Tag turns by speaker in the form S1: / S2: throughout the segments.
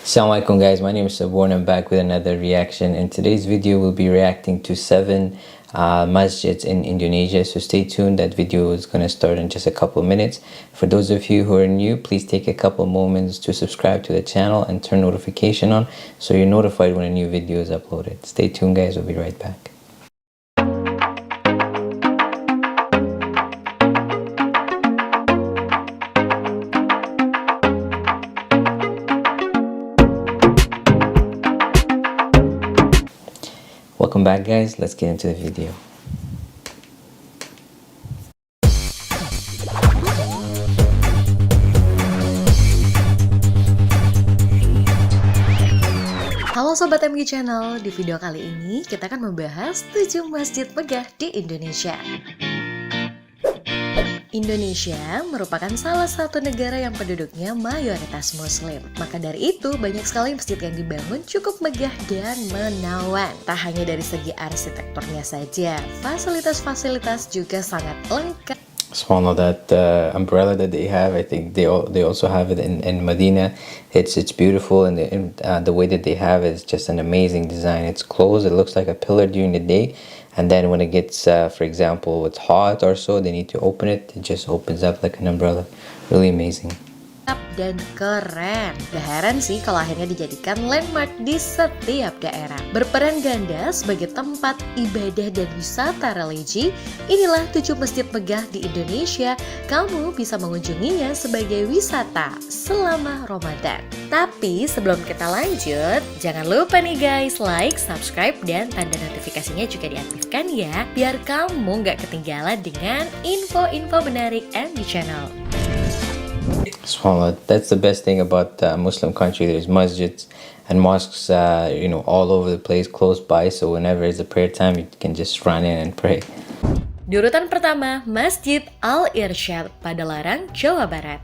S1: Assalamualaikum guys, my name is Sabor and I'm back with another reaction. In today's video we'll be reacting to 7 masjids in Indonesia, so stay tuned. That video is going to start in just a couple minutes. For those of you who are new, please take a couple moments to subscribe to the channel and turn notification on so you're notified when a new video is uploaded. Stay tuned guys, we'll be right back. Welcome back guys, let's get into the video.
S2: Halo Sobat MG Channel, di video kali ini kita akan membahas 7 masjid megah di Indonesia. Indonesia merupakan salah satu negara yang penduduknya mayoritas muslim. Maka dari itu banyak sekali masjid yang dibangun cukup megah dan menawan. Tak hanya dari segi arsitekturnya saja, fasilitas-fasilitas juga sangat lengkap.
S1: Swallow that umbrella that they have. I think they also have it in Medina. It's beautiful, and the way that they have it is just an amazing design. It's closed. It looks like a pillar during the day, and then when it gets, for example, it's hot or so, they need to open it. It just opens up like an umbrella. Really amazing.
S2: Dan keren. Gak heran sih kalau akhirnya dijadikan landmark di setiap daerah. Berperan ganda sebagai tempat ibadah dan wisata religi, inilah 7 masjid megah di Indonesia. Kamu bisa mengunjunginya sebagai wisata selama Ramadan. Tapi sebelum kita lanjut, jangan lupa nih guys, like, subscribe, dan tanda notifikasinya juga diaktifkan ya, biar kamu gak ketinggalan dengan info-info menarik MG Channel.
S1: Swallow. That's the best thing about Muslim country. There's masjids and mosques, all over the place, close by. So whenever it's a prayer time, you can just run in and pray.
S2: Di urutan pertama, Masjid Al-Irsyad, Padalarang, Jawa Barat.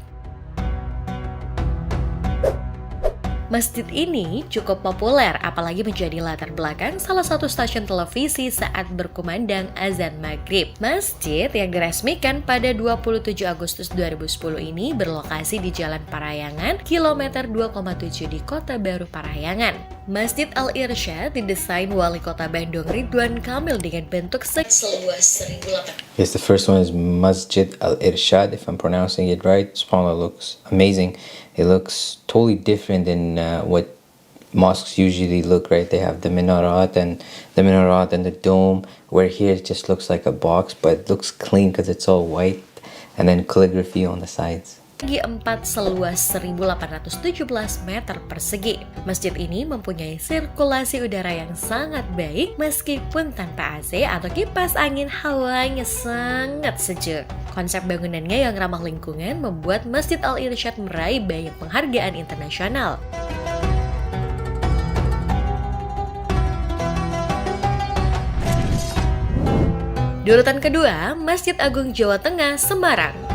S2: Masjid ini cukup populer, apalagi menjadi latar belakang salah satu stasiun televisi saat berkumandang azan maghrib. Masjid yang diresmikan pada 27 Agustus 2010 ini berlokasi di Jalan Parayangan, kilometer 2,7 di Kota Baru Parahyangan. Masjid Al-Irsyad didesain Wali Kota Bandung Ridwan Kamil dengan bentuk seluas 1.800.
S1: Yes, the first one is Masjid Al-Irsyad, if I'm pronouncing it right. Subhanallah, looks amazing. It looks totally different than what mosques usually look, right? They have the minarat and the dome, where here it just looks like a box, but it looks clean because it's all white, and then calligraphy on the sides.
S2: Segi 4 seluas 1.817 meter persegi. Masjid ini mempunyai sirkulasi udara yang sangat baik meskipun tanpa AC atau kipas angin, hawanya sangat sejuk. Konsep bangunannya yang ramah lingkungan membuat Masjid Al-Irsyad meraih banyak penghargaan internasional. Di urutan kedua, Masjid Agung Jawa Tengah, Semarang.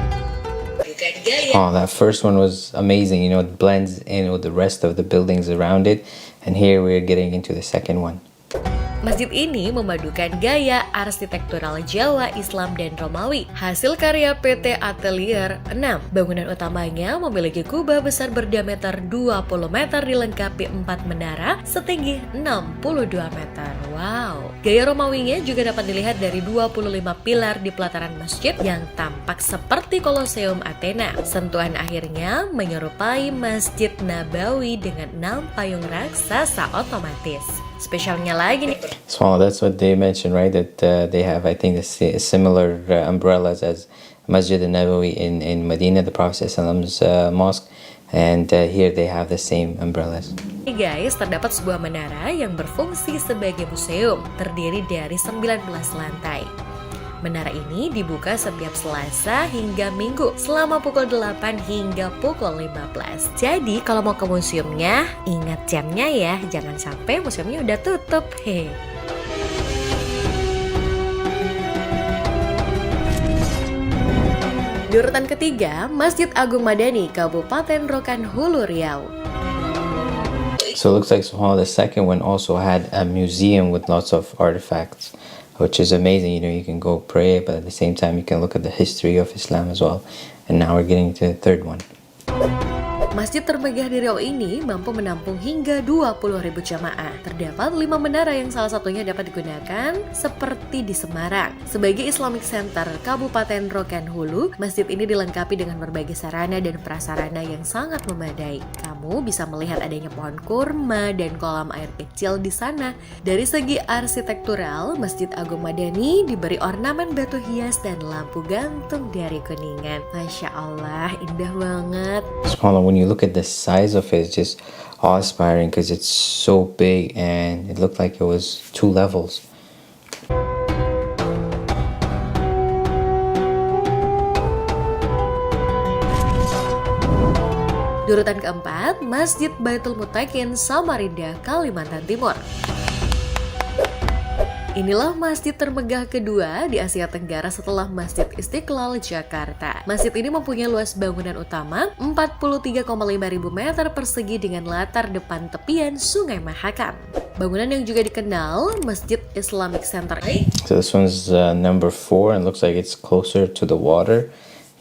S1: Oh, that first one was amazing. It blends in with the rest of the buildings around it. And here we're getting into the second one.
S2: Masjid ini memadukan gaya arsitektural Jawa, Islam, dan Romawi. Hasil karya PT Atelier 6. Bangunan utamanya memiliki kubah besar berdiameter 20 meter dilengkapi 4 menara setinggi 62 meter. Wow. Gaya Romawinya juga dapat dilihat dari 25 pilar di pelataran masjid yang tampak seperti Koloseum Athena. Sentuhan akhirnya menyerupai Masjid Nabawi dengan 6 payung raksasa otomatis. Spesialnya lagi nih.
S1: So that's what they mentioned, right? That they have, I think, similar umbrellas as Masjid al-Nabawi in Medina, the Prophet ﷺ's mosque. And here they have the same umbrellas.
S2: Ini guys, terdapat sebuah menara yang berfungsi sebagai museum, terdiri dari 19 lantai. Menara ini dibuka setiap Selasa hingga Minggu selama pukul 8 hingga pukul 15. Jadi kalau mau ke museumnya, ingat jamnya ya, jangan sampai museumnya udah tutup. Hehe. Di urutan ketiga, Masjid Agung Madani, Kabupaten Rokan Hulu, Riau.
S1: So it looks like the second one also had a museum with lots of artifacts, which is amazing. You can go pray, but at the same time you can look at the history of Islam as well. And now we're getting to the third one.
S2: Masjid termegah di Riau ini mampu menampung hingga 20.000 jamaah. Terdapat 5 menara yang salah satunya dapat digunakan seperti di Semarang. Sebagai Islamic Center Kabupaten Rokan Hulu, masjid ini dilengkapi dengan berbagai sarana dan prasarana yang sangat memadai. Kamu bisa melihat adanya pohon kurma dan kolam air kecil di sana. Dari segi arsitektural, Masjid Agung Madani diberi ornamen batu hias dan lampu gantung dari Kuningan. Masya Allah, indah banget.
S1: SubhanAllah, when you look at the size of it, it's just awe-inspiring because it's so big and it looked like it was 2 levels.
S2: Di urutan keempat, Masjid Baitul Mutakin, Samarinda, Kalimantan Timur. Inilah masjid termegah kedua di Asia Tenggara setelah Masjid Istiqlal, Jakarta. Masjid ini mempunyai luas bangunan utama 43,5 ribu meter persegi dengan latar depan tepian Sungai Mahakam. Bangunan yang juga dikenal Masjid Islamic Center.
S1: So this one's number 4 and looks like it's closer to the water,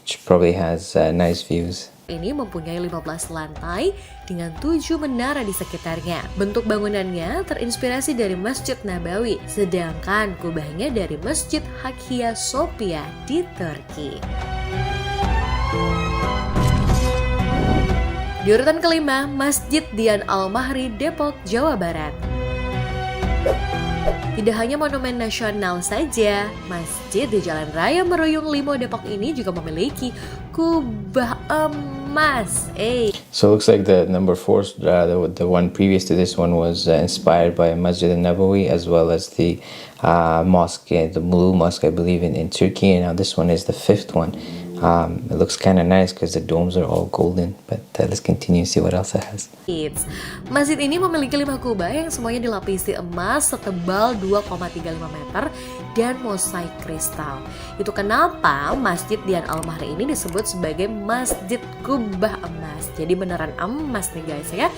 S1: which probably has nice views.
S2: Ini mempunyai 15 lantai dengan 7 menara di sekitarnya. Bentuk bangunannya terinspirasi dari Masjid Nabawi, sedangkan kubahnya dari Masjid Hagia Sophia di Turki. Di urutan kelima, Masjid Dian Al-Mahri, Depok, Jawa Barat. Tidak hanya monumen nasional saja, masjid di Jalan Raya Meruyung Limo Depok ini juga memiliki kubah emas.
S1: So it looks like the number 4, the one previous to this one, was inspired by Masjid al-Nabawi as well as the mosque, the Blue Mosque, I believe, in Turkey. And now this one is the 5th one. It looks kind of nice because the domes are all golden, but let's continue and see what else it has.
S2: Masjid ini memiliki 5 kubah yang semuanya dilapisi emas setebal 2,35 meter dan mosaik kristal. Itu kenapa Masjid Dian Al-Mahri ini disebut sebagai Masjid Kubah Emas. Jadi beneran emas nih guys ya.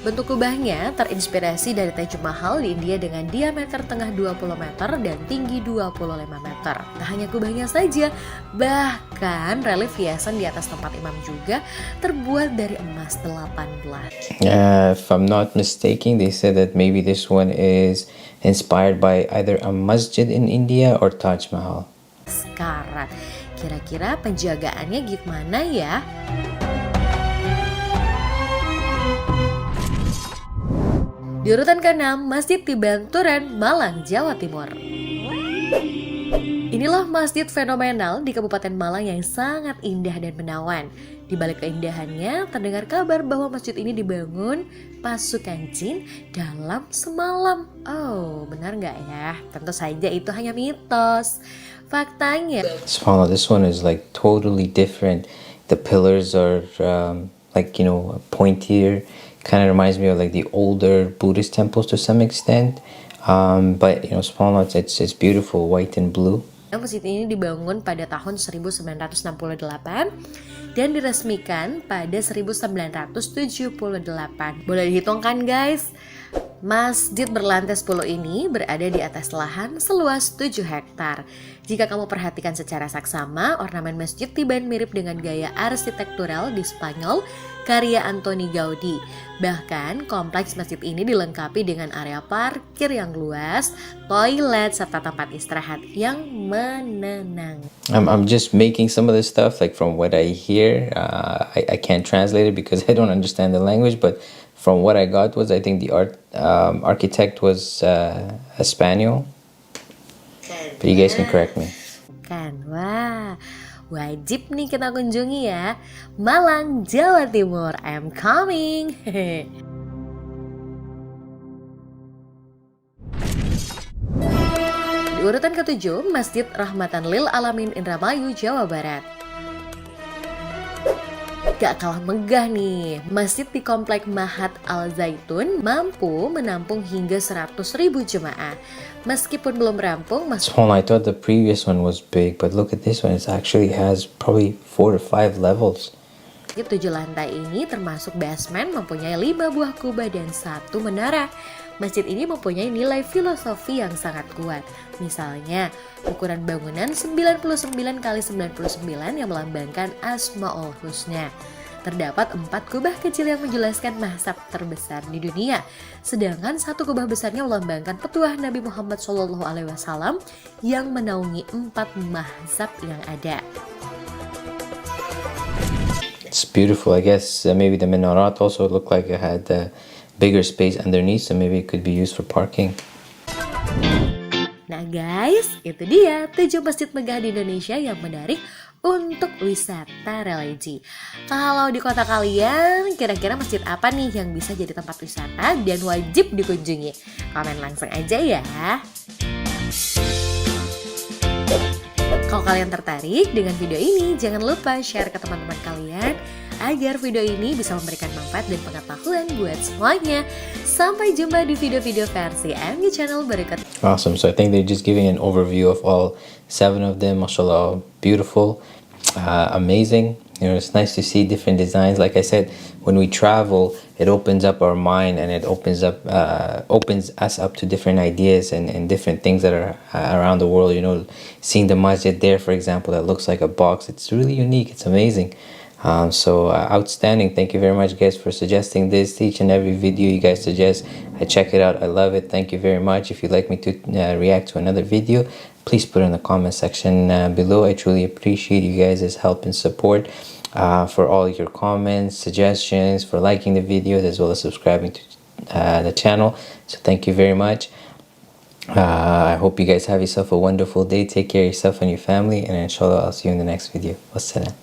S2: Bentuk kubahnya terinspirasi dari Taj Mahal di India dengan diameter tengah 20 meter dan tinggi 25 meter. Tak hanya kubahnya saja, bahkan relief hiasan di atas tempat imam juga terbuat dari emas 18.
S1: If I'm not mistaken, they said that maybe this one is inspired by either a masjid in India or Taj Mahal.
S2: Sekarang, kira-kira penjagaannya gimana ya? Di urutan ke-6, Masjid Tibanturan, Malang, Jawa Timur. Inilah masjid fenomenal di Kabupaten Malang yang sangat indah dan menawan. Di balik keindahannya, terdengar kabar bahwa masjid ini dibangun pasukan jin dalam semalam. Oh, benar nggak ya? Tentu saja itu hanya mitos. Faktanya,
S1: SubhanAllah, this one is like totally different. The pillars are pointier. Kind of reminds me of like the older Buddhist temples to some extent, but SubhanAllah, it's beautiful, white and blue.
S2: Masjid ini dibangun pada tahun 1968 dan diresmikan pada 1978. Boleh dihitung kan guys? Masjid berlantai 10 ini berada di atas lahan seluas 7 hektar. Jika kamu perhatikan secara saksama, ornamen masjid tiban mirip dengan gaya arsitektural di Spanyol karya Antoni Gaudi. Bahkan kompleks masjid ini dilengkapi dengan area parkir yang luas, toilet, serta tempat istirahat yang menenang.
S1: I'm just making some of this stuff like from what I hear. I can't translate it because I don't understand the language, but from what I got was I think the architect was a Spaniel. But you guys can correct me.
S2: Wah, wajib nih kita kunjungi ya. Malang, Jawa Timur, I'm coming. Di urutan ke-7, Masjid Rahmatan Lil Alamin Indramayu, Jawa Barat. Gak kalah megah nih, masjid di komplek Mahat Al Zaitun mampu menampung hingga 100.000 jemaah. Meskipun belum rampung,
S1: I thought the previous one was big, but look at this one. It actually has probably 4 to 5 levels.
S2: Masjid 7 lantai ini termasuk basement mempunyai 5 buah kubah dan 1 menara. Masjid ini mempunyai nilai filosofi yang sangat kuat. Misalnya, ukuran bangunan 99 x 99 yang melambangkan Asmaul Husna. Terdapat 4 kubah kecil yang menjelaskan mazhab terbesar di dunia. Sedangkan satu kubah besarnya melambangkan petuah Nabi Muhammad SAW yang menaungi 4 mazhab yang ada.
S1: It's beautiful. I guess maybe the minarat also looked like it had a bigger space underneath, so maybe it could be used for parking.
S2: Nah guys, itu dia 7 masjid megah di Indonesia yang menarik untuk wisata religi. Kalau di kota kalian, kira-kira masjid apa nih yang bisa jadi tempat wisata dan wajib dikunjungi? Komen langsung aja ya. Kalau kalian tertarik dengan video ini, jangan lupa share ke teman-teman kalian agar video ini bisa memberikan manfaat dan pengetahuan buat semuanya. Sampai jumpa di video-video versi MG Channel berikutnya.
S1: Awesome. So I think they're just giving an overview of all 7 of them. MashaAllah, beautiful, amazing. You know, it's nice to see different designs. Like I said, when we travel, it opens up our mind and it opens us up to different ideas and different things that are around the world. You know, seeing the masjid there, for example, that looks like a box. It's really unique. It's amazing. Outstanding. Thank you very much, guys, for suggesting this. Each and every video you guys suggest, I check it out. I love it. Thank you very much. If you'd like me to react to another video, please put it in the comment section below. I truly appreciate you guys' help and support, for all your comments, suggestions, for liking the videos, as well as subscribing to the channel. So thank you very much. I hope you guys have yourself a wonderful day. Take care of yourself and your family, and inshallah I'll see you in the next video. Wassalam.